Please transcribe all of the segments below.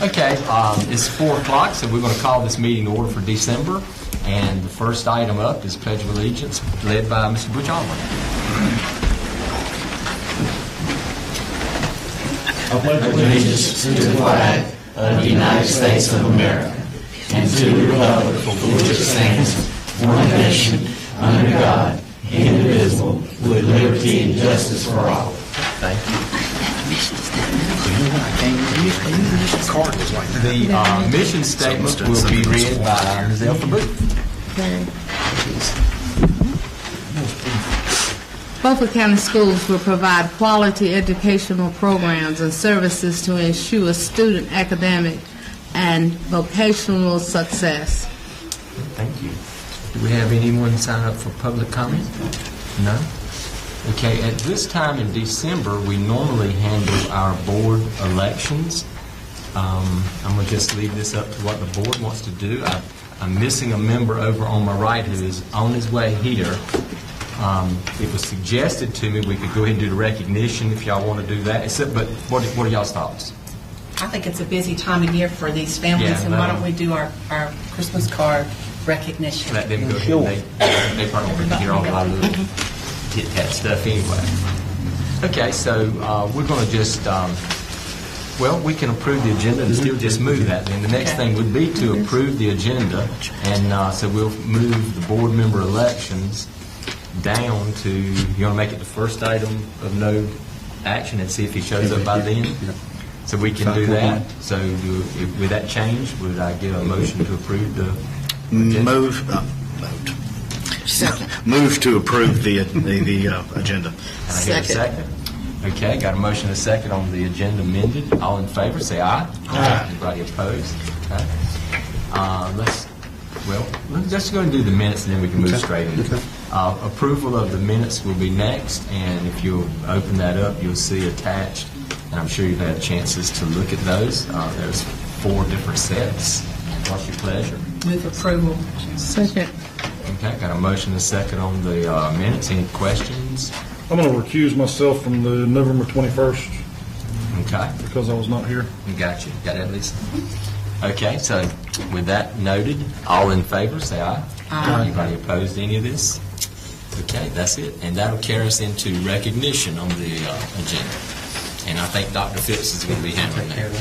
Okay, it's 4 o'clock, so we're going to call this meeting to order for December. And the first item up is Pledge of Allegiance, led by Mr. Butch Allen. I pledge allegiance to the flag of the United States of America and to the republic for which it stands, one nation, under God, indivisible, with liberty and justice for all. Thank you. The mission statement will be read by Ms. Elfa Booth. Beaufort County Schools will provide quality educational programs and services to ensure student academic and vocational success. Thank you. Do we have anyone sign up for public comment? No? Okay, at this time in December, we normally handle our board elections. I'm going to just leave this up to what the board wants to do. I'm missing a member over on my right who is on his way here. It was suggested to me we could go ahead and do the recognition if y'all want to do that. But what are y'all's thoughts? I think it's a busy time of year for these families, and why don't we do our Christmas card recognition? Let them go ahead. They probably can hear all the little tit-tat stuff anyway. Okay, so we're going to just, we can approve the agenda and still just move that. Then the next thing would be to approve the agenda, and so we'll move the board member elections down to, you want to make it the first item of no action and see if he shows up by then? So we can do that. So with that change, would I give a motion to approve the agenda? Move to approve the agenda. Can I hear a second? Okay, got a motion and a second on the agenda amended. All in favor, say aye. Aye. Anybody opposed? Okay. Let's just go and do the minutes, and then we can move straight into it. Approval of the minutes will be next, and if you'll open that up, you'll see attached, and I'm sure you've had chances to look at those. There's 4 different sets. What's your pleasure? Move approval. Second. Okay, got a motion and a second on the minutes. Any questions? I'm going to recuse myself from the November 21st Okay. because I was not here. Got you. Got it, Lisa? Okay, so with that noted, all in favor, say aye. Aye. Anybody opposed to any of this? Okay, that's it. And that'll carry us into recognition on the agenda. And I think Dr. Phipps is going to be handling that.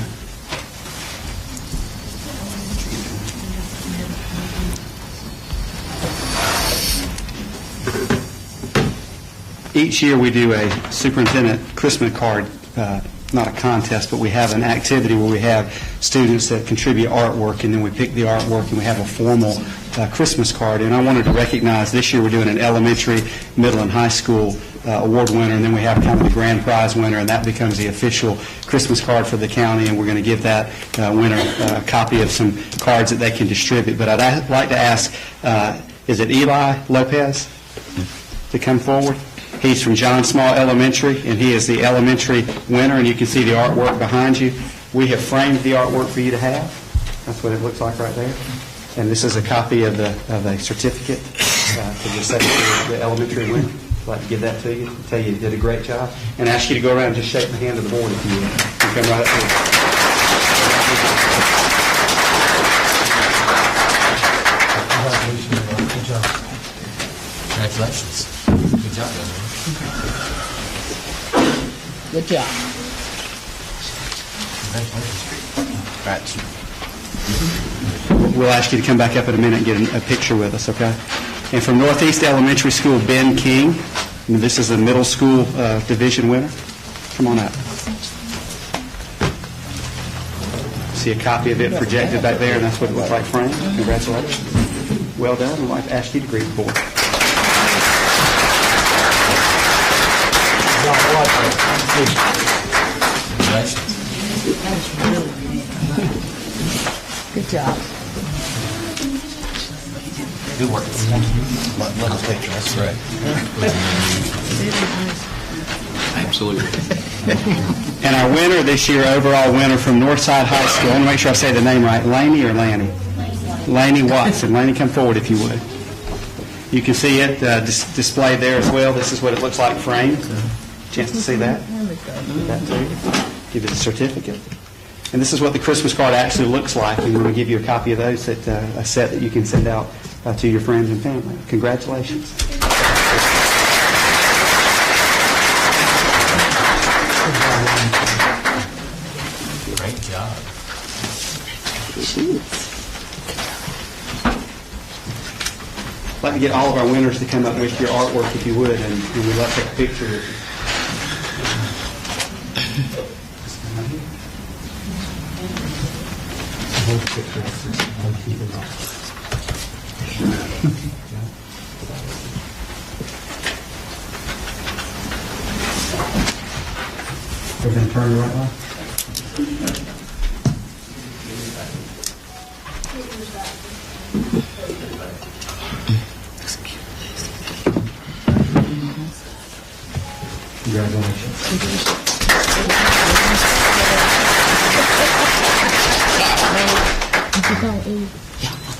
Each year we do a superintendent Christmas card, not a contest, but we have an activity where we have students that contribute artwork, and then we pick the artwork and we have a formal Christmas card. And I wanted to recognize this year we're doing an elementary, middle, and high school award winner, and then we have kind of the grand prize winner, and that becomes the official Christmas card for the county, and we're going to give that winner a copy of some cards that they can distribute. But I'd like to ask, is it Eli Lopez to come forward? He's from John Small Elementary, and he is the elementary winner, and you can see the artwork behind you. We have framed the artwork for you to have. That's what it looks like right there. And this is a copy of a certificate to the elementary winner. I'd like to give that to you, tell you did a great job, and ask you to go around and just shake the hand of the board if you will. You come right up here. Congratulations. Good job, guys. Good job. We'll ask you to come back up in a minute and get a picture with us, okay? And from Northeast Elementary School, Ben King. And this is a middle school division winner. Come on up. See a copy of it projected back there, and that's what it looks like framed. Congratulations. Well done. I'd like to ask you to greet the board. Congratulations. Good job. Good work. Love the picture. That's great. Absolutely. And our winner this year, overall winner from Northside High School, I want to make sure I say the name right, Laney or Lanny? Laney Watson. Laney, come forward if you would. You can see it displayed there as well. This is what it looks like framed. Chance to see that? Give that to you. Give it a certificate. And this is what the Christmas card actually looks like. And we're going to give you a copy of those, a set that you can send out to your friends and family. Congratulations. Great job. I'd like to get all of our winners to come up with your artwork, if you would, and we'd like to take a picture with you. Everything turned the right way? Congratulations.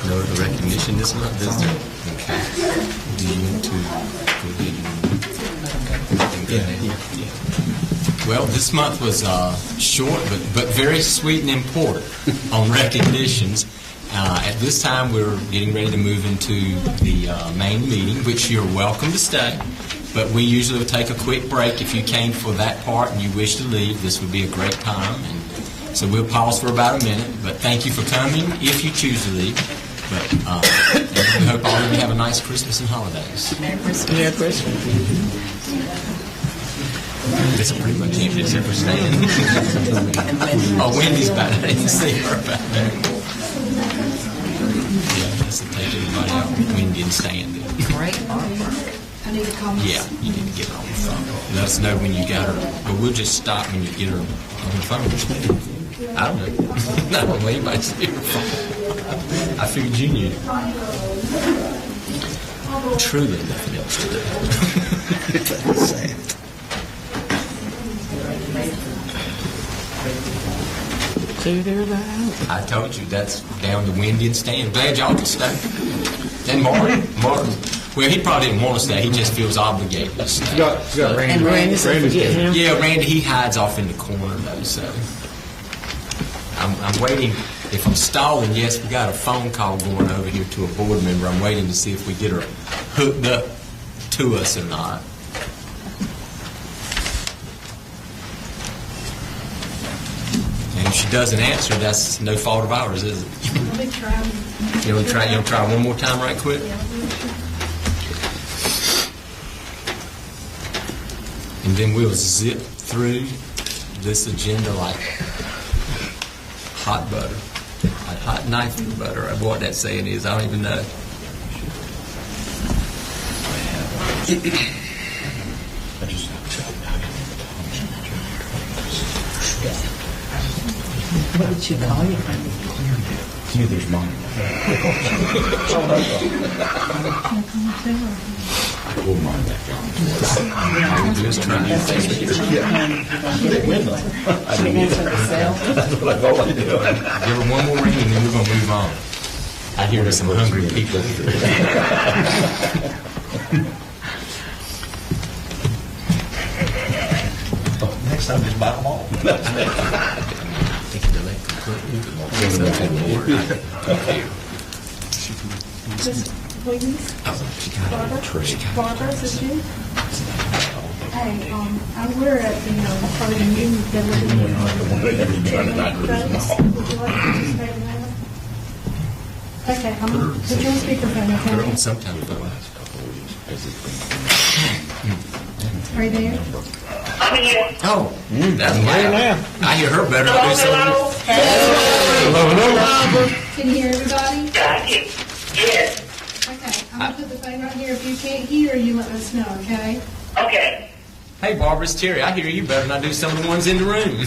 No other recognition this month, is there? Okay. Do you want to go ahead and... Yeah. Well, this month was short, but very sweet and important on recognitions. At this time, we're getting ready to move into the main meeting, which you're welcome to stay. But we usually will take a quick break. If you came for that part and you wish to leave, this would be a great time. And so we'll pause for about a minute. But thank you for coming if you choose to leave. But we hope all of you have a nice Christmas and holidays. Merry Christmas. Merry Christmas. This is pretty much empty except for Stan. Oh, Wendy's back. I didn't see her back there. Yeah, that's to take everybody out. Wendy and Stan. Great artwork. I need to call my Yeah, you need to get her on the phone. Let us know when you got her. But we'll just stop when you get her on the phone. I don't know. I don't know anybody see her phone. I figured you knew. Truly nothing else to do. I told you that's down to Wendy and Stan. Glad y'all can stay. And Martin, well, he probably didn't want to stay. He just feels obligated to stay. You got Randy. And Randy said forget him. Yeah, Randy, he hides off in the corner though. So I'm waiting. If I'm stalling, yes, we got a phone call going over here to a board member. I'm waiting to see if we get her hooked up to us or not. And if she doesn't answer, that's no fault of ours, is it? Let me try. You want to try one more time right quick? And then we'll zip through this agenda like hot butter. Like hot knife through butter. What that saying is, I don't even know. What did you call you? There's mine. Pull mine back out. Just trying to That's what I thought I'd do. give her one more ring and then we're going to move on. I hear there's some hungry people. Next time, just buy them all. Barbara, is this you? Hey, I wear at the party meeting that we're doing. Would you like to participate in that? Okay, I'm going to put you on speakerphone, Put her okay? on some kind of phone. Are you there? I'm here. Oh, that's loud. I hear her better. I'll do something. Can you hear everybody? Yes. Okay, I'm going to put the phone right here. If you can't hear, you let us know, okay? Okay. Hey, Barbara, it's Terry. I hear you better than I do some of the ones in the room.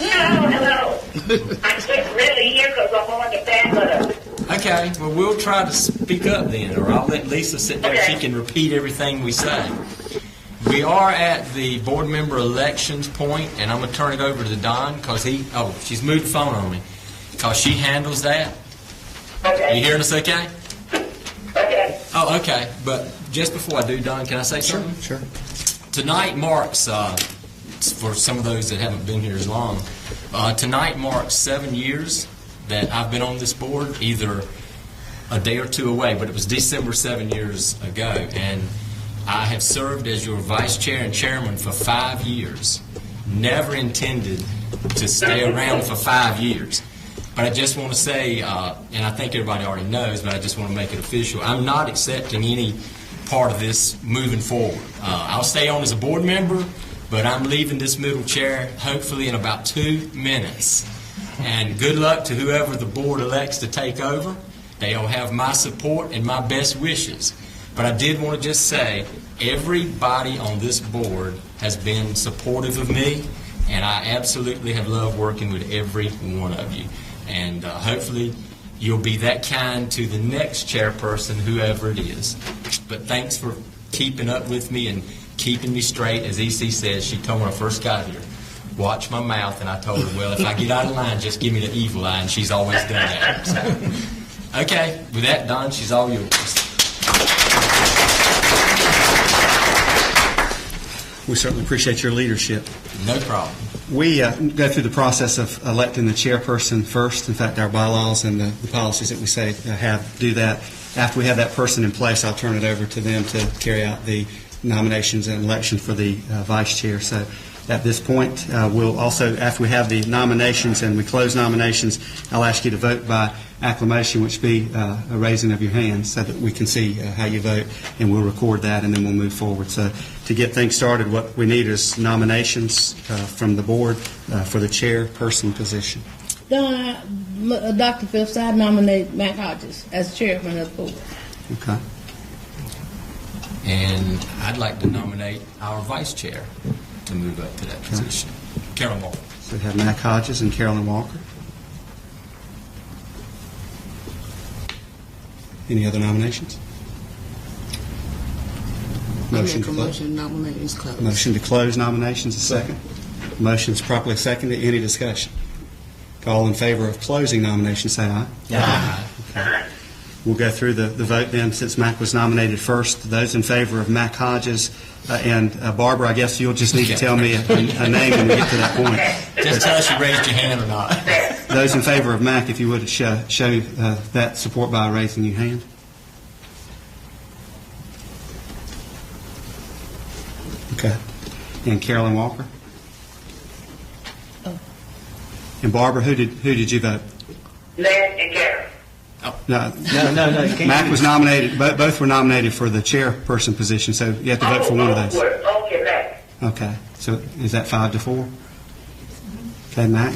Hello. I can't really hear because I'm on the back of the... Okay, well, we'll try to speak up then, or I'll let Lisa sit there. She can repeat everything we say. We are at the board member elections point, and I'm going to turn it over to Don because she's moved the phone on me because she handles that. Okay. You hearing us okay? Okay. Oh, okay. But just before I do, Don, can I say something? Sure. Tonight marks for some of those that haven't been here as long, tonight marks 7 years that I've been on this board, either a day or two away, but it was December 7 years ago, and I have served as your vice chair and chairman for 5 years. Never intended to stay around for 5 years. But I just want to say, and I think everybody already knows, but I just want to make it official, I'm not accepting any part of this moving forward. I'll stay on as a board member, but I'm leaving this middle chair hopefully in about 2 minutes. And good luck to whoever the board elects to take over. They'll have my support and my best wishes. But I did want to just say, everybody on this board has been supportive of me, and I absolutely have loved working with every one of you. And hopefully you'll be that kind to the next chairperson, whoever it is. But thanks for keeping up with me and keeping me straight. As EC says, she told me when I first got here, watch my mouth, and I told her, well, if I get out of line, just give me the evil eye, and she's always done that. So, okay, with that, Don, she's all yours. We certainly appreciate your leadership. No problem. We go through the process of electing the chairperson first. In fact, our bylaws and the policies that we say do that. After we have that person in place, I'll turn it over to them to carry out the nominations and election for the vice chair. So at this point, we'll also, after we have the nominations and we close nominations, I'll ask you to vote by acclamation, which be a raising of your hands so that we can see how you vote, and we'll record that, and then we'll move forward. So to get things started, what we need is nominations from the board for the chairperson position. Dr. Phipps, I nominate Matt Hodges as chairman of the board. Okay. And I'd like to nominate our vice chair to move up to that position, Carolyn Walker. So we have Mac Hodges and Carolyn Walker. Any other nominations? Motion to close. Nominations closed. Motion to close nominations, a second. Motion is properly seconded. Any discussion? All in favor of closing nominations, say aye. Aye. Okay. We'll go through the vote then, since Mac was nominated first. Those in favor of Mac Hodges and Barbara, I guess you'll just need to tell me a name when we get to that point. Just tell us you raised your hand or not. Those in favor of Mac, if you would show that support by raising your hand. Okay. And Carolyn Walker? Oh. And Barbara, who did you vote? Matt and Karen. No. No. Mac was nominated. Both were nominated for the chairperson position, so you have to vote for one of those. Okay, Matt. Okay. So is that 5-4? Okay, Mac.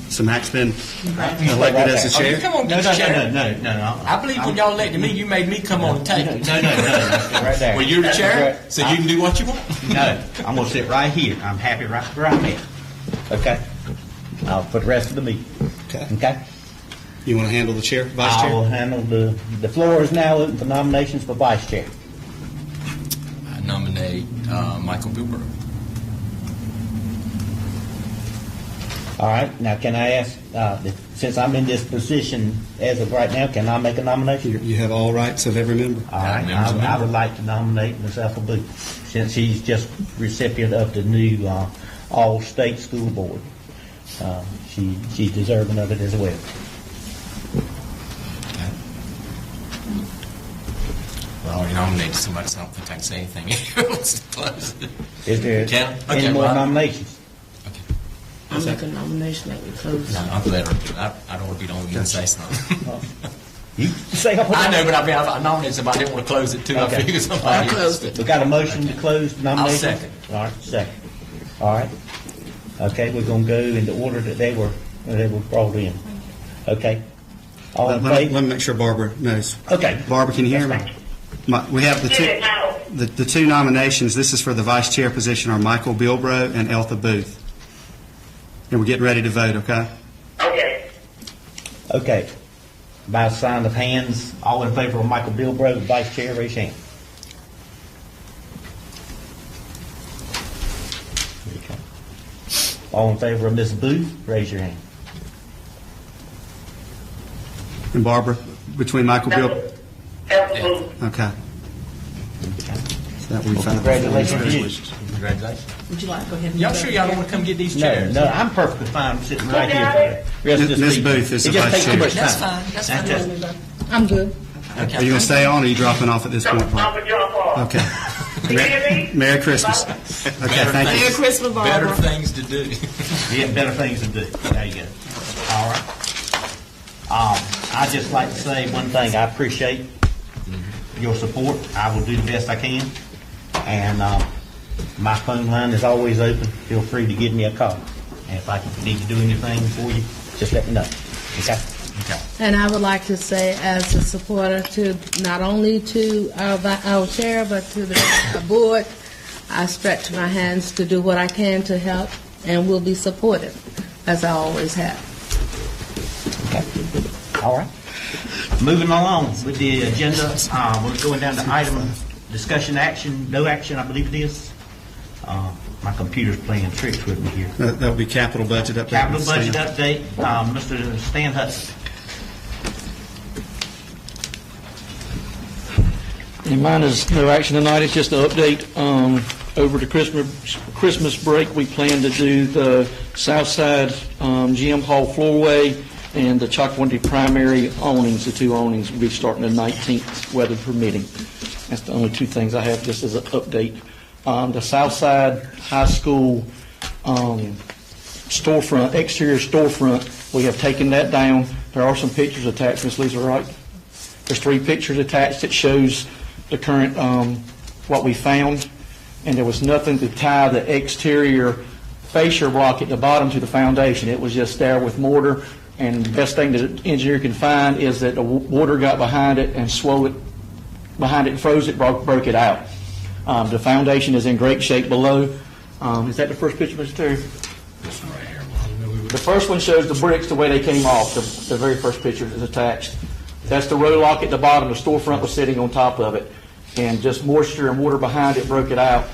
So Mac's been elected as the chair. Come on, No. I believe when y'all elected me, you made me come on and take it. No. Right there. Well, you're the chair, so you can do what you want. No, I'm going to sit right here. I'm happy right where I'm at. Okay? For the rest of the meeting. Okay? You want to handle the chair, vice I chair? will handle the floor is now open for nominations for vice chair. I nominate Michael Beaufort. All right. Now, can I ask, since I'm in this position as of right now, can I make a nomination? You have all rights of every member. All right. I would like to nominate Ms. Ethel Booth, since she's just recipient of the new all-state school board. She's deserving of it as well. Well, I already nominated somebody, so I don't think I can say anything else to close it. Is there any more nominations? I make a nomination that we close. No, I'm glad I don't want to be the only one to say something. You say I know, but I nominated somebody. I didn't want to close it too. Okay. I figured somebody I closed it. We got a motion to close the nomination? I'll second. All right, second. All right. Okay, we're going to go in the order that they were brought in. Okay. All in Let favor? me make sure Barbara knows. Okay. Barbara, can you hear me? We have the two nominations. This is for the vice chair position are Michael Bilbrough and Eltha Booth. And we're getting ready to vote, okay? Okay. Okay. By a sign of hands, all in favor of Michael Bilbrough, vice chair, raise your hand. Okay. All in favor of Ms. Booth, raise your hand. And Barbara, between Michael Bilbrough. Ethel Booth. Okay. Okay. So that will be Well, fine. congratulations to you. Congratulations. Would you like to go ahead and? Y'all sure y'all don't want to come get these chairs? No, I'm perfectly fine sitting right here for the rest of this Ms. meeting. Booth is It the just vice takes too chair. much That's time. fine, that's fine. That's with me, but- I'm good. Are you going to stay on, or are you dropping off at this point, I'm Paul? gonna jump off. Okay. You hear me? Merry Christmas. Okay, thank you. Merry Christmas, Better Barbara. things to do. Yeah, better things to do. There you go. All right. I'd just like to say one thing. I appreciate your support. I will do the best I can. And my phone line is always open. Feel free to give me a call. And if I need to do anything for you, just let me know. Okay? Okay. And I would like to say, as a supporter to, not only to our chair, but to the board, I stretch my hands to do what I can to help, and will be supportive, as I always have. Okay. All right. Moving along with the agenda, we're going down to item discussion action, no action, I believe it is. My computer's playing tricks with me here. That will be capital budget update. Capital budget update, Mr. Stan Hudson. And mine is no action tonight, it's just an update. Over the Christmas break, we plan to do the South Side Gym Hall floorway and the Chocowinty primary awnings. The two awnings will be starting the 19th, weather permitting. That's the only two things I have just as an update. The South Side High School storefront, exterior storefront, we have taken that down. There are some pictures attached, Ms. Lisa, right? There's 3 pictures attached that shows the current, what we found, and there was nothing to tie the exterior fascia block at the bottom to the foundation. It was just there with mortar, and the best thing that the engineer can find is that the water got behind it and swelled it behind it and froze it, broke it out. The foundation is in great shape below. Is that the first picture, Mr. Terry? This one right here. The first one shows the bricks the way they came off. The very first picture is attached. That's the row lock at the bottom. The storefront was sitting on top of it, and just moisture and water behind it broke it out.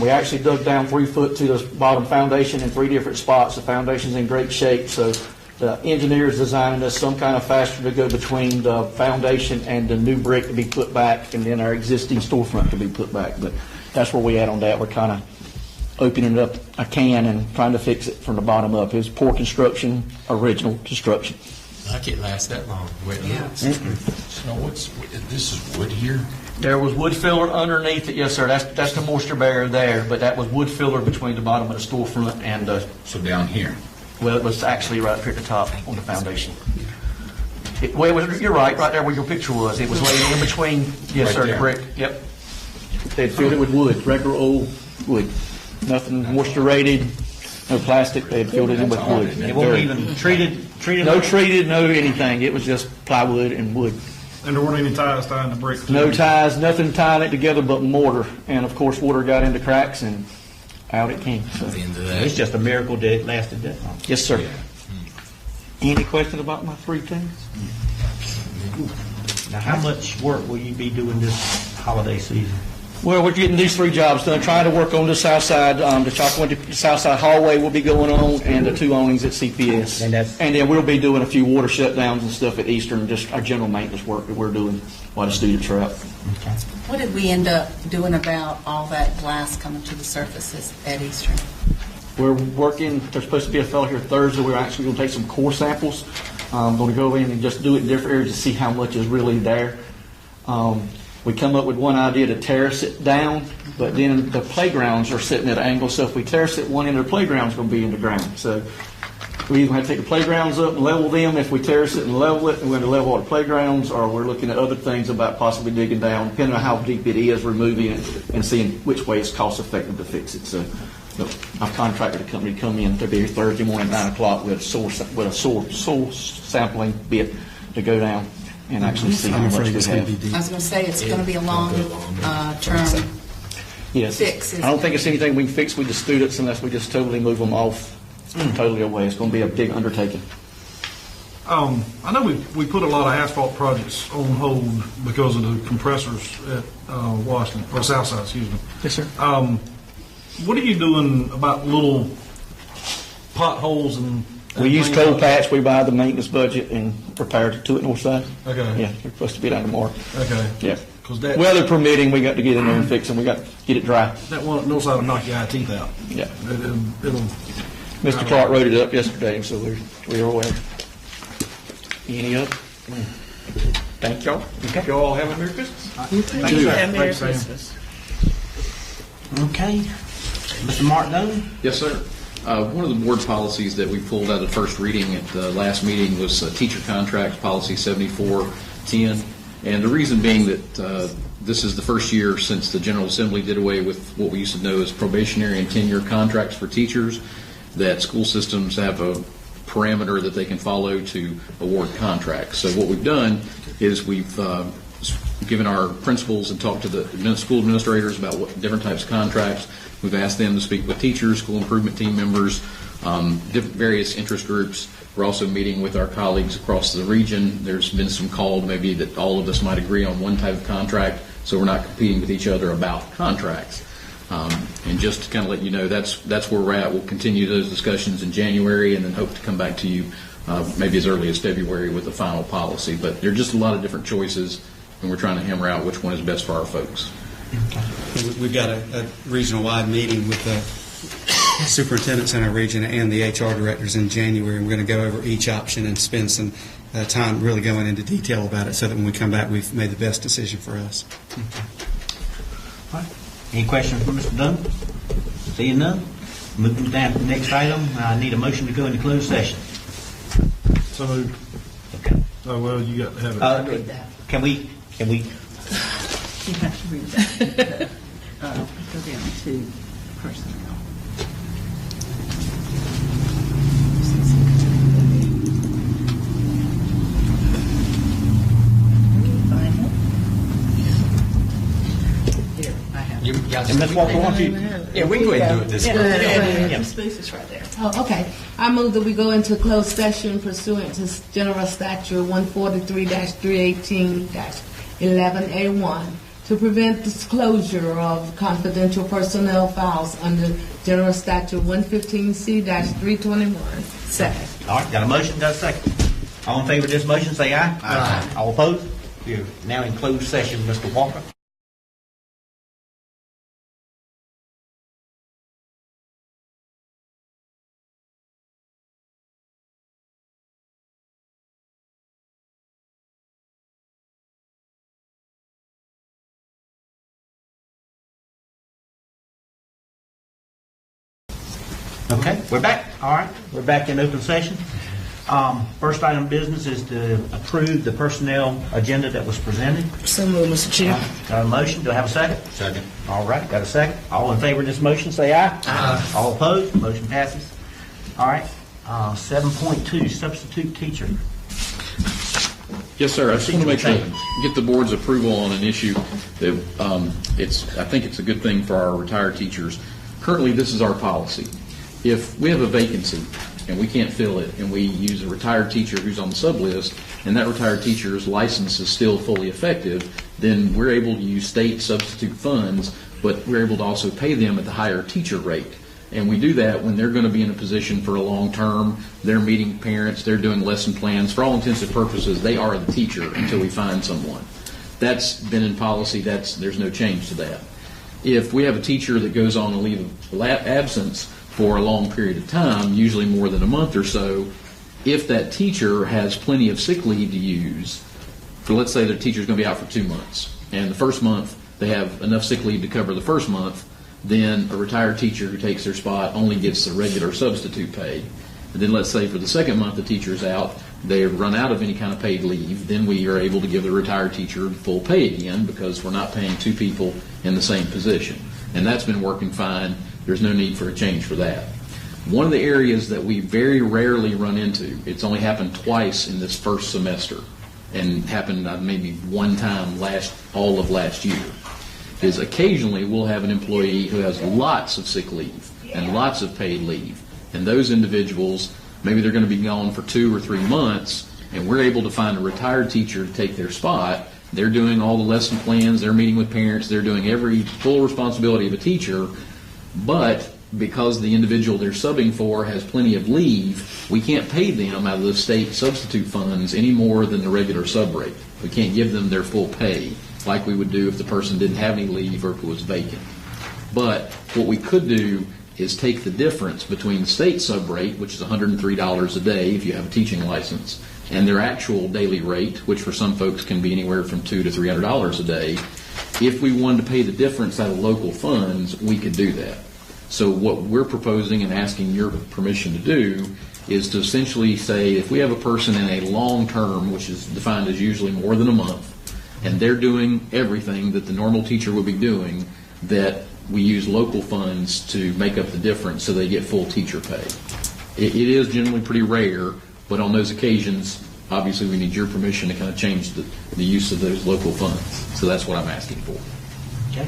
We actually dug down 3 foot to the bottom foundation in 3 different spots. The foundation's in great shape, so the engineer is designing us some kind of fastener to go between the foundation and the new brick to be put back, and then our existing storefront to be put back. But that's where we at on that. We're kind of opening up a can and trying to fix it from the bottom up. It was poor construction, original construction. Like it lasts that long. Wait, Yeah. So this is wood here? There was wood filler underneath it, yes, sir. That's the moisture barrier there, but that was wood filler between the bottom of the storefront and So down here? well, it was actually right up here at the top on the foundation. You're right there where your picture was. It was laid in between, yes, Right sir, there. the brick. Yep. They'd filled it with wood, regular old wood. Nothing moisture rated, no plastic. They had filled it in with wood. It won't be even treated. No treated, no anything. It was just plywood and wood. And there weren't any ties tying the brick? No ties, nothing tying it together but mortar. And of course, water got into cracks and out it came. So, At the end of It's that. just a miracle that it lasted that long. yes, sir. Any questions about my 3 things? Now, how much work will you be doing this holiday season? Well, we're getting these 3 jobs done, trying to work on the south side, the Chocowinty south side hallway will be going on, and the 2 awnings at CPS. And that's- And then we'll be doing a few water shutdowns and stuff at Eastern, just our general maintenance work that we're doing while the students are out. What did we end up doing about all that glass coming to the surfaces at Eastern? We're working, there's supposed to be a fellow here Thursday, we're actually going to take some core samples. I'm going to go in and just do it in different areas to see how much is really there. We come up with one idea to terrace it down, but then the playgrounds are sitting at an angle, so if we terrace it, one end of the playground's going to be in the ground. So we either have to take the playgrounds up and level them. If we terrace it and level it, we're going to level all the playgrounds, or we're looking at other things about possibly digging down, depending on how deep it is, removing it, and seeing which way it's cost effective to fix it. So I've contracted a company to come in. They'll be here Thursday morning at 9 o'clock with a soil sampling bit to go down and actually see how I'm much afraid we it's going to be have. deep. I was going to say, it's going to be a long-term Yes. fix, isn't I don't it? think it's anything we can fix with the students unless we just totally move them off totally away. It's going to be a big undertaking. I know we put a lot of asphalt projects on hold because of the compressors at Washington, or Southside, excuse me. Yes, sir. What are you doing about little potholes and? We use cold patch. We buy the maintenance budget and repair to it north side. Okay. Yeah, they're supposed to be down tomorrow. Okay. Yeah. Because that, Weather permitting, we got to get in there and fix them. We got to get it dry. that one knows how to knock your eye teeth out. Yeah. It'll Mr. Clark wrote it up yesterday, so we're aware. Any other? Thank y'all. Okay. Y'all have a Merry Christmas. Thank you. Merry Thanks, Sam. Christmas. Okay. Mr. Martin? Yes, sir. One of the board policies that we pulled out of first reading at the last meeting was teacher contracts, policy 7410. And the reason being that this is the first year since the General Assembly did away with what we used to know as probationary and tenure contracts for teachers, that school systems have a parameter that they can follow to award contracts. So what we've done is we've given our principals and talked to the school administrators about what different types of contracts. We've asked them to speak with teachers, school improvement team members, various interest groups. We're also meeting with our colleagues across the region. There's been some call maybe that all of us might agree on one type of contract, so we're not competing with each other about contracts. And just to kind of let you know, that's where we're at. We'll continue those discussions in January and then hope to come back to you maybe as early as February with the final policy. But there are just a lot of different choices, and we're trying to hammer out which one is best for our folks. We've got a regional-wide meeting with the superintendents in our region and the HR directors in January. We're going to go over each option and spend some time really going into detail about it so that when we come back, we've made the best decision for us. All right. Any questions for Mr. Dunn? Seeing none, moving down to the next item. I need a motion to go into closed session. So moved. Okay. Oh, well, you got to have it. Can we? You have to read that. Go down to personnel. Here, I have it. And Ms. Walker, why don't you? Yeah, we can go ahead and do it this way. Yeah, space is right there. Oh, okay. I move that we go into closed session pursuant to General Statute 143-318-11A1 to prevent disclosure of confidential personnel files under General Statute 115C-321. Second. All right, got a motion, got a second. All in favor of this motion, say aye. Aye. All opposed? We're now in closed session, Mr. Walker. Okay, we're back. All right, we're back in open session. First item of business is to approve the personnel agenda that was presented. So moved, Mr. Chair. Got a motion? Do I have a second? Second. All right, got a second. All in favor of this motion, say aye. Aye. All opposed? Motion passes. All right, 7.2, substitute teacher. Yes, sir. I just want to get the board's approval on an issue that I think it's a good thing for our retired teachers. Currently, this is our policy. If we have a vacancy and we can't fill it and we use a retired teacher who's on the sub list and that retired teacher's license is still fully effective, then we're able to use state substitute funds, but we're able to also pay them at the higher teacher rate. And we do that when they're going to be in a position for a long term, they're meeting parents, they're doing lesson plans. For all intents and purposes, they are the teacher until we find someone. That's been in policy. There's no change to that. If we have a teacher that goes on a leave of absence for a long period of time, usually more than a month or so, if that teacher has plenty of sick leave to use, for let's say their teacher's going to be out for 2 months, and the first month they have enough sick leave to cover the first month, then a retired teacher who takes their spot only gets the regular substitute pay. And then let's say for the second month the teacher's out, they run out of any kind of paid leave, then we are able to give the retired teacher full pay again because we're not paying two people in the same position. And that's been working fine. There's no need for a change for that. One of the areas that we very rarely run into, it's only happened twice in this first semester and happened maybe one time all of last year, is occasionally we'll have an employee who has lots of sick leave and lots of paid leave. And those individuals, maybe they're going to be gone for 2 or 3 months, and we're able to find a retired teacher to take their spot. They're doing all the lesson plans, they're meeting with parents, they're doing every full responsibility of a teacher, but because the individual they're subbing for has plenty of leave, we can't pay them out of the state substitute funds any more than the regular sub rate. We can't give them their full pay like we would do if the person didn't have any leave or if it was vacant. But what we could do is take the difference between the state sub rate, which is $103 a day if you have a teaching license, and their actual daily rate, which for some folks can be anywhere from $200 to $300 a day. If we wanted to pay the difference out of local funds, we could do that. So what we're proposing and asking your permission to do is to essentially say if we have a person in a long term, which is defined as usually more than a month, and they're doing everything that the normal teacher would be doing, that we use local funds to make up the difference so they get full teacher pay. It is generally pretty rare, but on those occasions, obviously we need your permission to kind of change the use of those local funds. So that's what I'm asking for. Okay.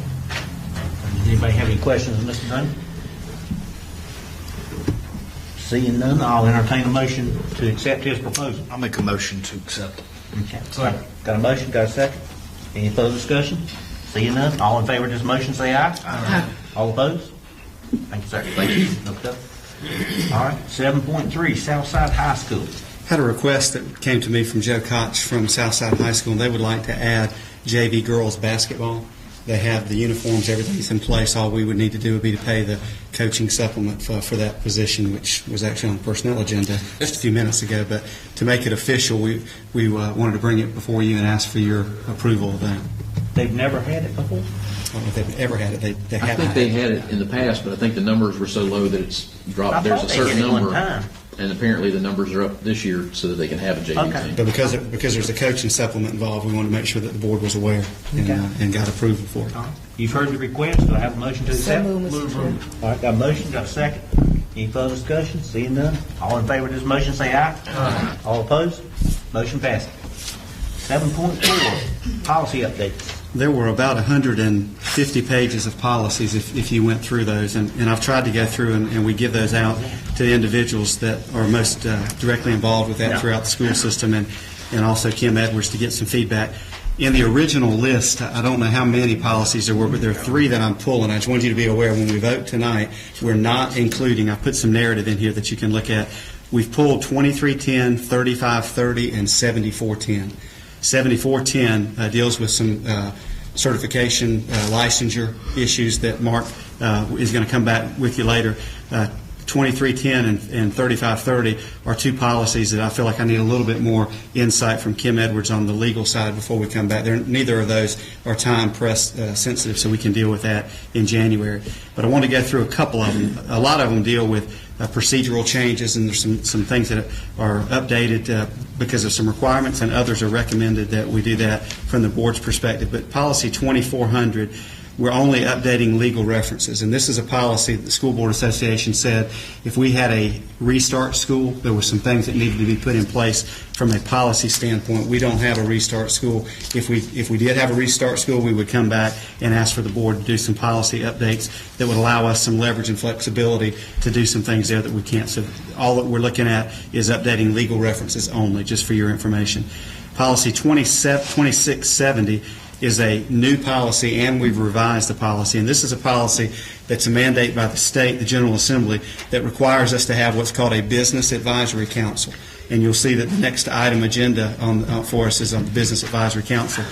Does anybody have any questions of Mr. Dunn? Seeing none, I'll entertain a motion to accept his proposal. I'll make a motion to accept. Okay. Got a motion, got a second? Any further discussion? Seeing none, all in favor of this motion say aye. Aye. All opposed? Thank you, sir. Thank you. All right, 7.3, Southside High School. Had a request that came to me from Joe Koch from Southside High School, and they would like to add JV girls basketball. They have the uniforms, everything's in place. All we would need to do would be to pay the coaching supplement for that position, which was actually on the personnel agenda just a few minutes ago. But to make it official, we wanted to bring it before you and ask for your approval of that. They've never had it before? I don't know if they've ever had it. They I have think they had it in the past, but I think the numbers were so low that it's dropped. I There's thought a they certain had it one number, time. and apparently the numbers are up this year so that they can have a JV Okay. team. But because there's a coaching supplement involved, we wanted to make sure that the board was aware and got approval for it. All right. You've heard the request. Do I have a motion to So accept? moved, Mr. Chairman. All right, got a motion, got a second. Any further discussion? Seeing none, all in favor of this motion say aye. Aye. All opposed? Motion passes. 7.4, policy updates. There were about 150 pages of policies if you went through those, and I've tried to go through and we give those out to the individuals that are most directly involved with that throughout the school system, and also Kim Edwards to get some feedback. In the original list, I don't know how many policies there were, but there are 3 that I'm pulling. I just want you to be aware when we vote tonight, we're not including, I put some narrative in here that you can look at. We've pulled 2310, 3530, and 7410. 7410 deals with some certification, licensure issues that Mark is going to come back with you later. 2310 and 3530 are 2 policies that I feel like I need a little bit more insight from Kim Edwards on the legal side before we come back. Neither of those are time press sensitive, so we can deal with that in January. But I want to go through a couple of them. A lot of them deal with procedural changes, and there's some things that are updated because of some requirements, and others are recommended that we do that from the board's perspective. But policy 2400, we're only updating legal references, and this is a policy that the School Board Association said if we had a restart school, there were some things that needed to be put in place from a policy standpoint. We don't have a restart school. If we did have a restart school, we would come back and ask for the board to do some policy updates that would allow us some leverage and flexibility to do some things there that we can't. So all that we're looking at is updating legal references only, just for your information. Policy 2670 is a new policy, and we've revised the policy. And this is a policy that's a mandate by the state, the General Assembly, that requires us to have what's called a Business Advisory Council. And you'll see that the next item agenda for us is on the Business Advisory Council.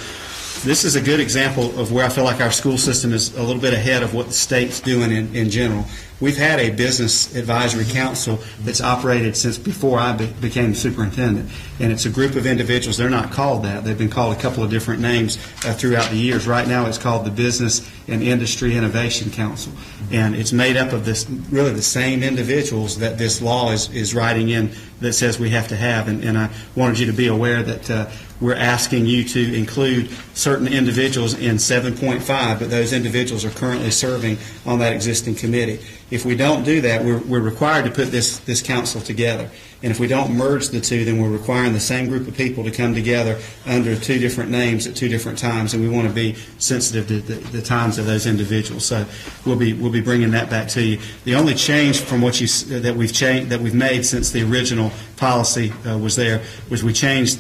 This is a good example of where I feel like our school system is a little bit ahead of what the state's doing in general. We've had a business advisory council that's operated since before I became superintendent, and it's a group of individuals. They're not called that. They've been called a couple of different names throughout the years. Right now it's called the Business and Industry Innovation Council, and it's made up of really the same individuals that this law is writing in that says we have to have. And I wanted you to be aware that we're asking you to include certain individuals in 7.5, but those individuals are currently serving on that existing committee. If we don't do that, we're required to put this council together. And if we don't merge the two, then we're requiring the same group of people to come together under 2 different names at 2 different times, and we want to be sensitive to the times of those individuals. So we'll be bringing that back to you. The only change from what that we've made since the original policy was there was we changed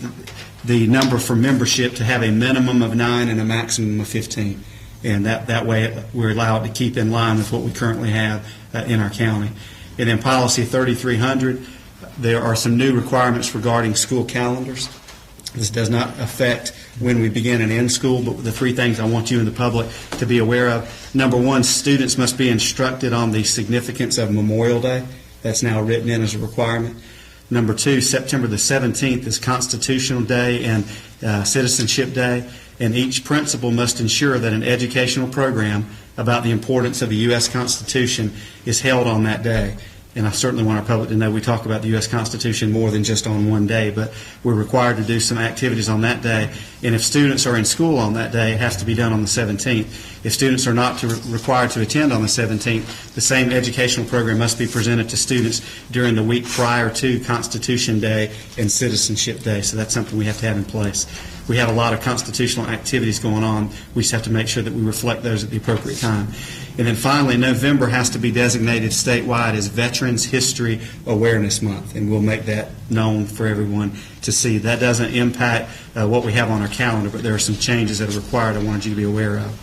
the number for membership to have a minimum of 9 and a maximum of 15. And that way we're allowed to keep in line with what we currently have in our county. And then policy 3300, there are some new requirements regarding school calendars. This does not affect when we begin and end school, but the three things I want you and the public to be aware of. Number one, students must be instructed on the significance of Memorial Day. That's now written in as a requirement. Number two, September the 17th is Constitutional Day and Citizenship Day, and each principal must ensure that an educational program about the importance of the U.S. Constitution is held on that day. And I certainly want our public to know we talk about the U.S. Constitution more than just on one day, but we're required to do some activities on that day. And if students are in school on that day, it has to be done on the 17th. If students are not required to attend on the 17th, the same educational program must be presented to students during the week prior to Constitution Day and Citizenship Day. So that's something we have to have in place. We have a lot of constitutional activities going on. We just have to make sure that we reflect those at the appropriate time. And then finally, November has to be designated statewide as Veterans History Awareness Month, and we'll make that known for everyone to see. That doesn't impact what we have on our calendar, but there are some changes that are required I wanted you to be aware of.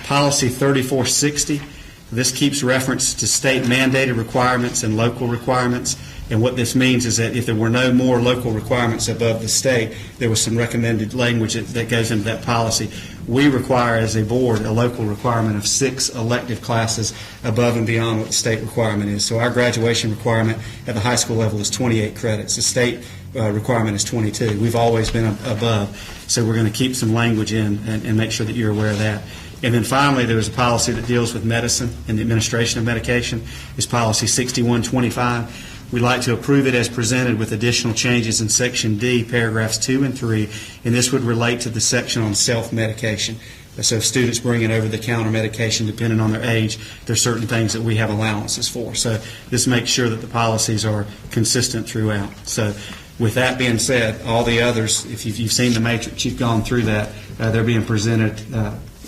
Policy 3460, this keeps reference to state mandated requirements and local requirements. And what this means is that if there were no more local requirements above the state, there was some recommended language that goes into that policy. We require as a board a local requirement of 6 elective classes above and beyond what the state requirement is. So our graduation requirement at the high school level is 28 credits. The state requirement is 22. We've always been above. So we're going to keep some language in and make sure that you're aware of that. And then finally, there's a policy that deals with medicine and the administration of medication. It's policy 6125. We'd like to approve it as presented with additional changes in Section D, paragraphs 2 and 3, and this would relate to the section on self-medication. So if students bring in over-the-counter medication, depending on their age, there's certain things that we have allowances for. So this makes sure that the policies are consistent throughout. So with that being said, all the others, if you've seen the matrix, you've gone through that, they're being presented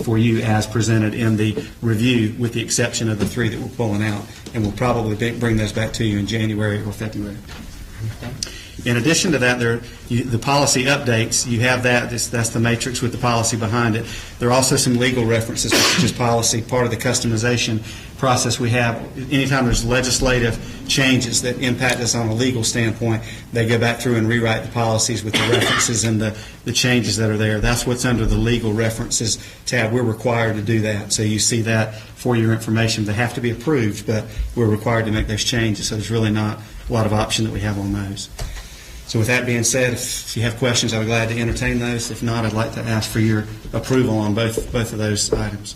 for you as presented in the review, with the exception of the 3 that we're pulling out. And we'll probably bring those back to you in January or February. In addition to that, the policy updates, you have that. That's the matrix with the policy behind it. There are also some legal references, which is policy, part of the customization process we have. Anytime there's legislative changes that impact us on a legal standpoint, they go back through and rewrite the policies with the references and the changes that are there. That's what's under the legal references tab. We're required to do that. So you see that for your information. They have to be approved, but we're required to make those changes. So there's really not a lot of option that we have on those. So with that being said, if you have questions, I'll be glad to entertain those. If not, I'd like to ask for your approval on both of those items.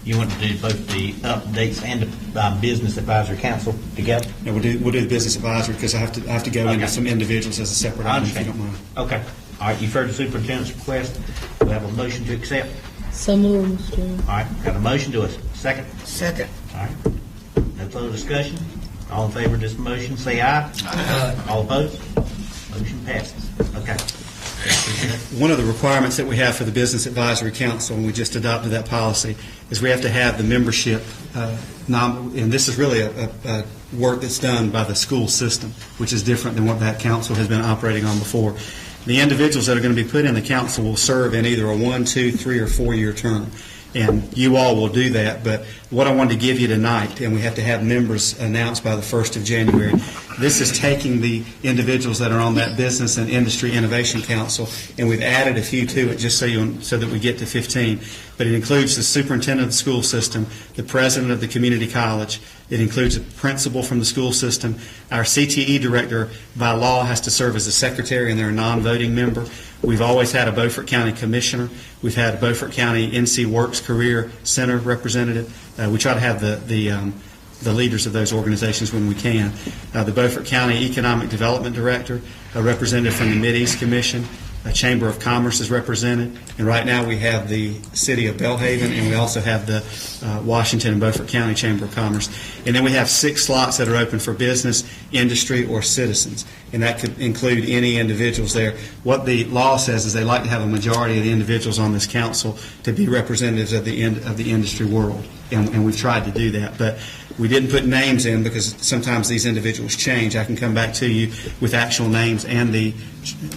You want to do both the updates and the business advisory council together? Yeah, we'll do the business advisory because I have to go into some individuals as a separate item, if you don't mind. Okay. All right. You've heard the superintendent's request. We have a motion to accept. So moved, Mr. Chairman. All right. Got a motion to a second. Second. All right. No further discussion. All in favor of this motion, say aye. Aye. All opposed? Motion passes. Okay. One of the requirements that we have for the Business Advisory Council, and we just adopted that policy, is we have to have the membership, and this is really a work that's done by the school system, which is different than what that council has been operating on before. The individuals that are going to be put in the council will serve in either a 1, 2, 3, or 4-year term. And you all will do that, but what I wanted to give you tonight, and we have to have members announced by the 1st of January, this is taking the individuals that are on that Business and Industry Innovation Council, and we've added a few to it just so that we get to 15. But it includes the superintendent of the school system, the president of the community college. It includes a principal from the school system. Our CTE director, by law, has to serve as a secretary, and they're a non-voting member. We've always had a Beaufort County commissioner. We've had a Beaufort County NC Works Career Center representative. We try to have the leaders of those organizations when we can. The Beaufort County Economic Development Director, a representative from the Mid-East Commission, a Chamber of Commerce is represented, and right now we have the City of Belhaven, and we also have the Washington and Beaufort County Chamber of Commerce. And then we have 6 slots that are open for business, industry, or citizens, and that could include any individuals there. What the law says is they like to have a majority of the individuals on this council to be representatives of the industry world, and we've tried to do that. But we didn't put names in because sometimes these individuals change. I can come back to you with actual names and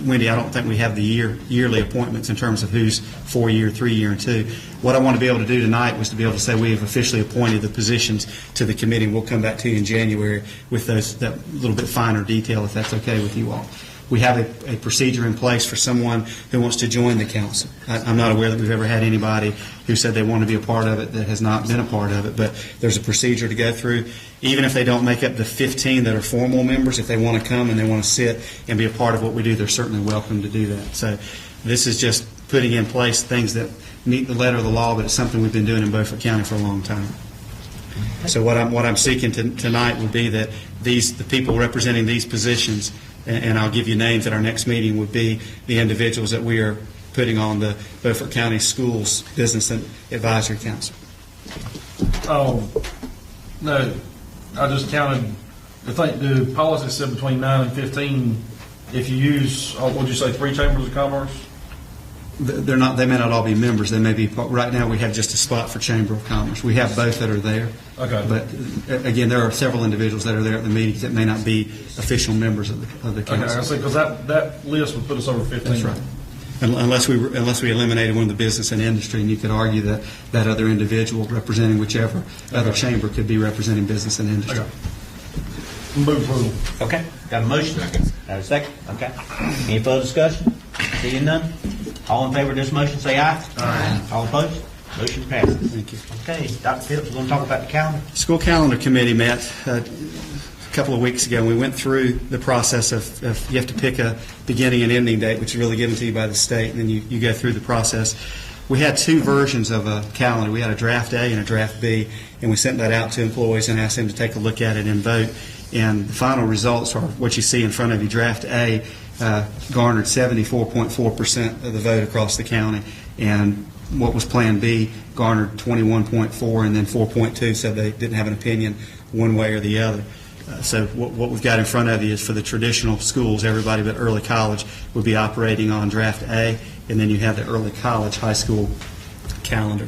Wendy, I don't think we have the yearly appointments in terms of who's 4-year, 3-year, and 2. What I want to be able to do tonight was to be able to say we have officially appointed the positions to the committee. We'll come back to you in January with that little bit finer detail, if that's okay with you all. We have a procedure in place for someone who wants to join the council. I'm not aware that we've ever had anybody who said they want to be a part of it that has not been a part of it, but there's a procedure to go through. Even if they don't make up the 15 that are formal members, if they want to come and they want to sit and be a part of what we do, they're certainly welcome to do that. So this is just putting in place things that meet the letter of the law, but it's something we've been doing in Beaufort County for a long time. So what I'm seeking tonight would be that the people representing these positions, and I'll give you names at our next meeting, would be the individuals that we are putting on the Beaufort County Schools Business and Advisory Council. No, I just counted, I think the policy said between 9 and 15, if you use, what'd you say, 3 chambers of commerce? They're not. They may not all be members. They may be. Right now, we have just a spot for Chamber of Commerce. We have both that are there. Okay. But again, there are several individuals that are there at the meetings that may not be official members of the council. Okay, I see, because that list would put us over 15. That's right. Unless we eliminated one of the business and industry, and you could argue that that other individual representing whichever other chamber could be representing business and industry. Okay. Move approval. Okay, got a motion? Got a second? Okay. Any further discussion? Seeing none? All in favor of this motion, say aye. Aye. All opposed? Motion passes. Thank you. Okay, Dr. Phillips, we're going to talk about the calendar. School Calendar Committee met a couple of weeks ago, and we went through the process of you have to pick a beginning and ending date, which is really given to you by the state, and then you go through the process. We had 2 versions of a calendar. We had a draft A and a draft B, and we sent that out to employees and asked them to take a look at it and vote. And the final results are what you see in front of you. Draft A garnered 74.4% of the vote across the county, and what was Plan B garnered 21.4%, and then 4.2% said they didn't have an opinion one way or the other. So what we've got in front of you is for the traditional schools, everybody but early college would be operating on Draft A, and then you have the early college high school calendar.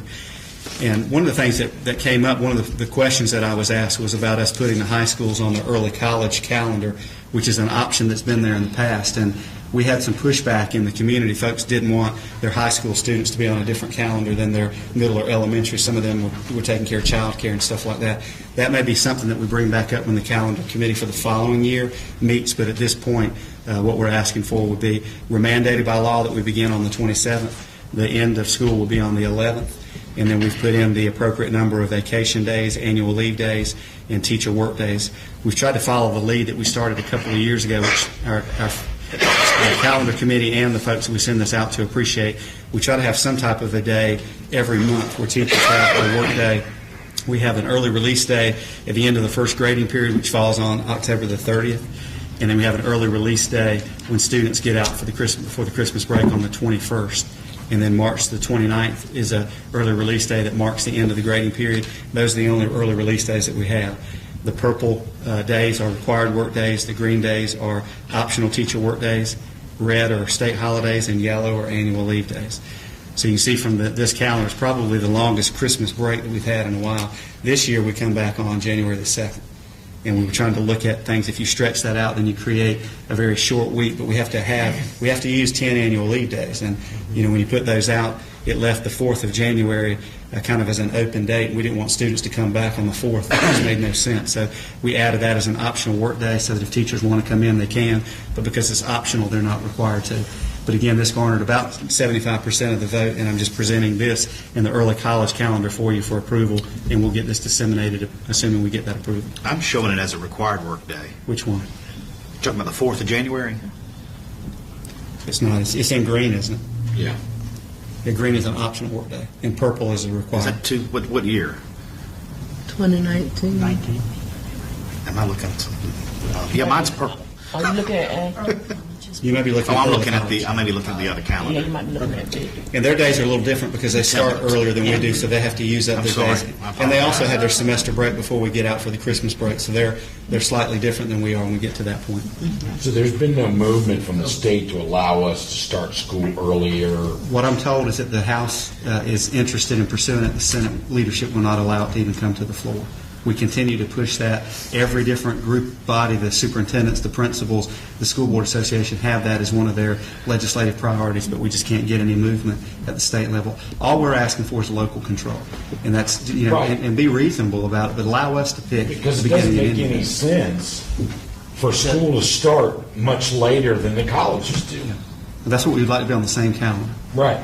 And one of the things that came up, one of the questions that I was asked was about us putting the high schools on the early college calendar, which is an option that's been there in the past. And we had some pushback in the community. Folks didn't want their high school students to be on a different calendar than their middle or elementary. Some of them were taking care of child care and stuff like that. That may be something that we bring back up when the calendar committee for the following year meets, but at this point, what we're asking for would be we're mandated by law that we begin on the 27th. The end of school will be on the 11th. And then we've put in the appropriate number of vacation days, annual leave days, and teacher work days. We've tried to follow the lead that we started a couple of years ago, which our calendar committee and the folks that we send this out to appreciate. We try to have some type of a day every month where teachers have a work day. We have an early release day at the end of the first grading period, which falls on October the 30th. And then we have an early release day when students get out for before the Christmas break on the 21st. And then March the 29th is an early release day that marks the end of the grading period. Those are the only early release days that we have. The purple days are required work days. The green days are optional teacher work days. Red are state holidays, and yellow are annual leave days. So you can see from this calendar, it's probably the longest Christmas break that we've had in a while. This year we come back on January the 2nd. And we were trying to look at things. If you stretch that out, then you create a very short week. But we have to use 10 annual leave days. And when you put those out, it left the 4th of January kind of as an open date. We didn't want students to come back on the 4th. It just made no sense. So we added that as an optional work day so that if teachers want to come in, they can. But because it's optional, they're not required to. But again, this garnered about 75% of the vote, and I'm just presenting this in the early college calendar for you for approval, and we'll get this disseminated, assuming we get that approval. I'm showing it as a required work day. Which one? You're talking about the 4th of January? It's not. It's in green, isn't it? Yeah. The green is an optional work day, and purple is a required. Is that what year? 2019. 19. Am I looking at something? Yeah, mine's purple. Are you looking at You may be looking. I may at be looking at the other calendar. Yeah, you might be looking at it. And their days are a little different because they start earlier than we do, so they have to use up their days. And they also have their semester break before we get out for the Christmas break, so they're slightly different than we are when we get to that point. So there's been no movement from the state to allow us to start school earlier? What I'm told is that the House is interested in pursuing it. The Senate leadership will not allow it to even come to the floor. We continue to push that. Every different group body, the superintendents, the principals, the School Board Association have that as one of their legislative priorities, but we just can't get any movement at the state level. All we're asking for is local control, and that's Right. and be reasonable about it, but allow us to pick. Because the it doesn't beginning make and any end. sense for school to start much later than the colleges do. That's what we'd like to be on the same calendar. Right.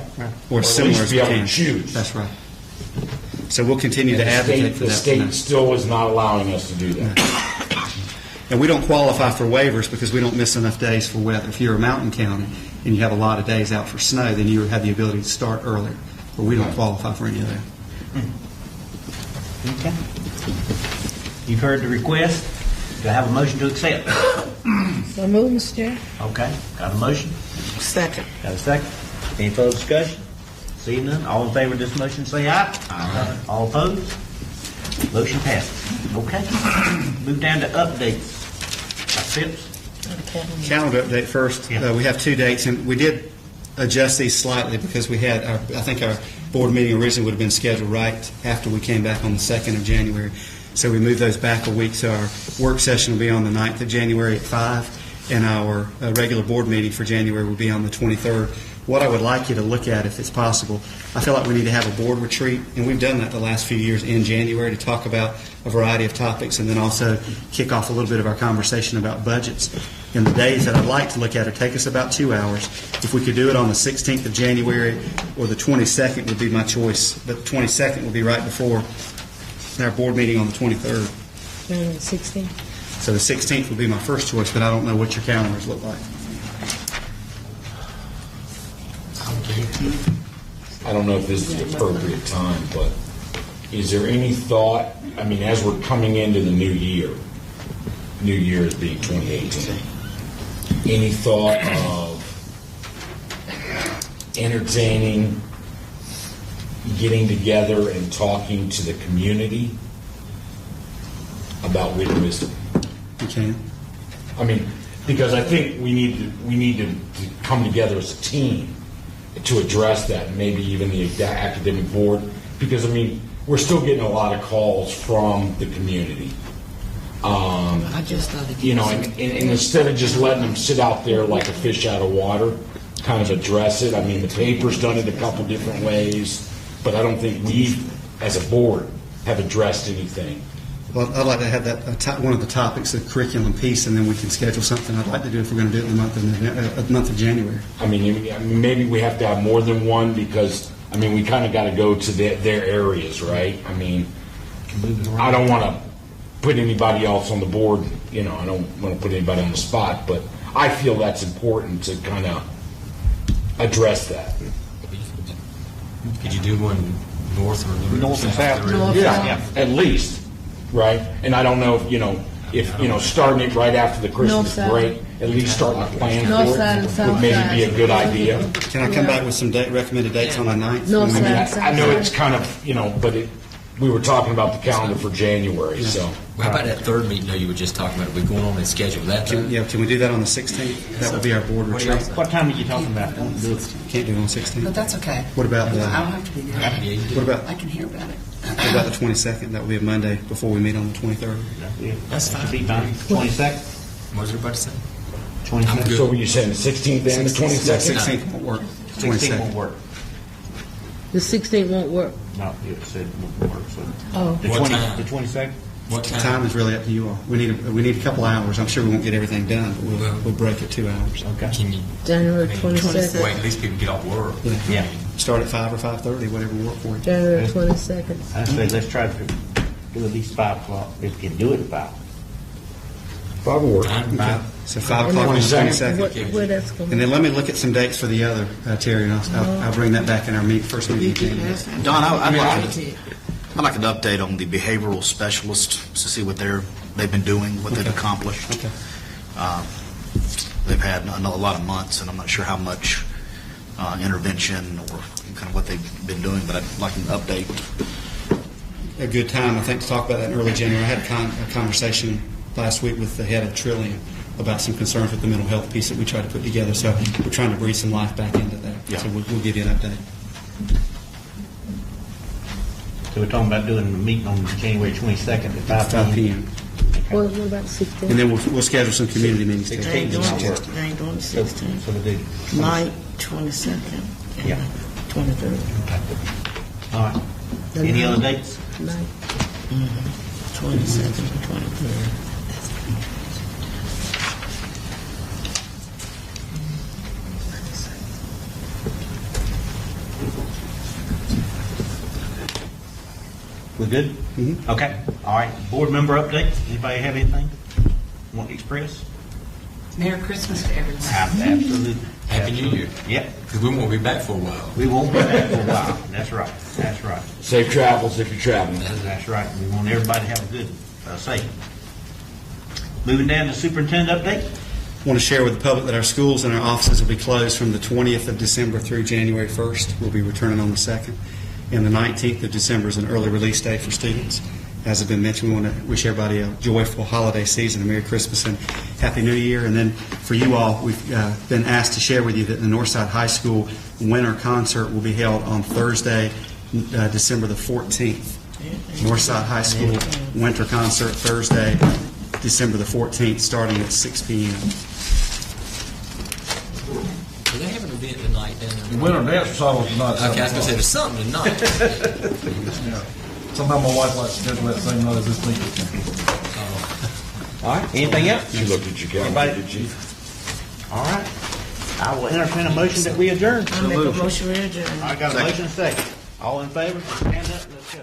Or at similar least as be we able to can. choose. That's right. So we'll continue to And advocate for the that. state still is not allowing us to do that. And we don't qualify for waivers because we don't miss enough days for weather. If you're a mountain county and you have a lot of days out for snow, then you have the ability to start earlier. But we don't qualify for any of that. Okay. You've heard the request. Do I have a motion to accept? So move, Mr. Chair. Okay, got a motion? Second. Got a second? Any further discussion? Seeing none, all in favor of this motion say aye. Aye. All opposed? Motion passes. Okay. Move down to updates. Sips? Calendar update first. Yeah. We have 2 dates, and we did adjust these slightly because we had, I think our board meeting originally would have been scheduled right after we came back on the 2nd of January. So we moved those back a week. So our work session will be on the 9th of January at 5, and our regular board meeting for January will be on the 23rd. What I would like you to look at, if it's possible, I feel like we need to have a board retreat, and we've done that the last few years in January to talk about a variety of topics and then also kick off a little bit of our conversation about budgets. And the days that I'd like to look at take us about 2 hours. If we could do it on the 16th of January or the 22nd would be my choice, but the 22nd will be right before our board meeting on the 23rd. 16. So the 16th would be my first choice, but I don't know what your calendars look like. I don't know if this is the appropriate time, but is there any thought, I mean, as we're coming into the new year is being 2018, any thought of entertaining, getting together and talking to the community about written wisdom? You can. I mean, because I think we need to come together as a team to address that, and maybe even the academic board, because I mean we're still getting a lot of calls from the community. I just thought it. You know, and instead of just letting them sit out there like a fish out of water, kind of address it. I mean, the paper's done it a couple different ways, but I don't think we, as a board, have addressed anything. Well, I'd like to have that one of the topics, the curriculum piece, and then we can schedule something. I'd like to do if we're going to do it in the month of January. I mean, maybe we have to have more than one because, I mean, we kind of got to go to their areas, right? I mean, I don't want to put anybody else on the board. You know, I don't want to put anybody on the spot, but I feel that's important to kind of address that. Could you do one north or North and south. North, Yeah, at least, right? And I don't know if starting it right after the Christmas North side. break, at least starting to plan North for side it and south would maybe side. be a good idea. Can I come back with some recommended dates on the 9th? North I mean, side. I know it's kind of, but we were talking about the calendar for January, so. Well, how about that third meeting you were just talking about? Are we going on and schedule that? Can we do that on the 16th? That would be our board retreat. What time are you talking about? Can't do it on the 16th. But that's okay. What about I don't have to be there. what about I can hear about it. what about the 22nd? That would be a Monday before we meet on the 23rd. That's fine. Should be fine. 22nd? What was everybody saying? 22nd. So were you saying the 16th and the 22nd? 16th won't work. 16th won't work. The 16th won't work. No, you said it won't work, so. Oh. The What 20 time? The 22nd? What time? Time is really up to you all. We need a couple hours. I'm sure we won't get everything done, but we'll break it 2 hours. Okay. Can you January 22nd. wait? At least people get off work. Yeah. Start at 5 or 5:30, whatever will work for you. January 22nd. I say let's try to do at least 5 o'clock, if we can do it at 5. 5 will work. So 5 o'clock on the 22nd. Where that's going to And then let me look at some dates for the other, Terry, and I'll bring that back in our first meeting in January. Don, I'd like an update on the behavioral specialists to see what they've been doing, what they've accomplished. Okay. They've had a lot of months, and I'm not sure how much intervention or kind of what they've been doing, but I'd like an update. A good time, I think, to talk about that in early January. I had a conversation last week with the head of Trillium about some concerns with the mental health piece that we tried to put together. So we're trying to breathe some life back into that. Yeah. So we'll give you an update. So we're talking about doing a meeting on January 22nd at 5 p.m. What about 16th? And then we'll schedule some community meetings. too. They ain't doing the 16th. So we do. Night, 22nd. Yeah. 23rd. All right. Any other dates? Night. 22nd and 23rd. good? Okay, all right. Board member updates, anybody have anything want to express? Merry Christmas to everyone. Absolutely. Happy New Year. Yep, Because we won't be back for a while. we won't be back for a while. That's right, that's right. Safe travels if you're traveling. That's right. We want everybody to have a good, safe. Moving down to superintendent update. I want to share with the public that our schools and our offices will be closed from the 20th of December through January 1st. We'll be returning on the 2nd. And the 19th of December is an early release day for students. As has been mentioned, we want to wish everybody a joyful holiday season, a Merry Christmas and Happy New Year. And then for you all, we've been asked to share with you that the Northside High School winter concert will be held on Thursday, December the 14th. Northside High School winter concert Thursday, December the 14th, starting at 6 p.m. Do they have an event tonight down The there? winter dance recital tonight. Okay, I was going to say, there's something tonight. Yeah. Sometimes my wife likes to schedule that same night as this meeting. All right, anything else? She looked at your calendar, Anybody? did she? All right. I will entertain a motion that we adjourn. I make a motion to adjourn. I got a motion and a second. All in favor? Stand up, let's go.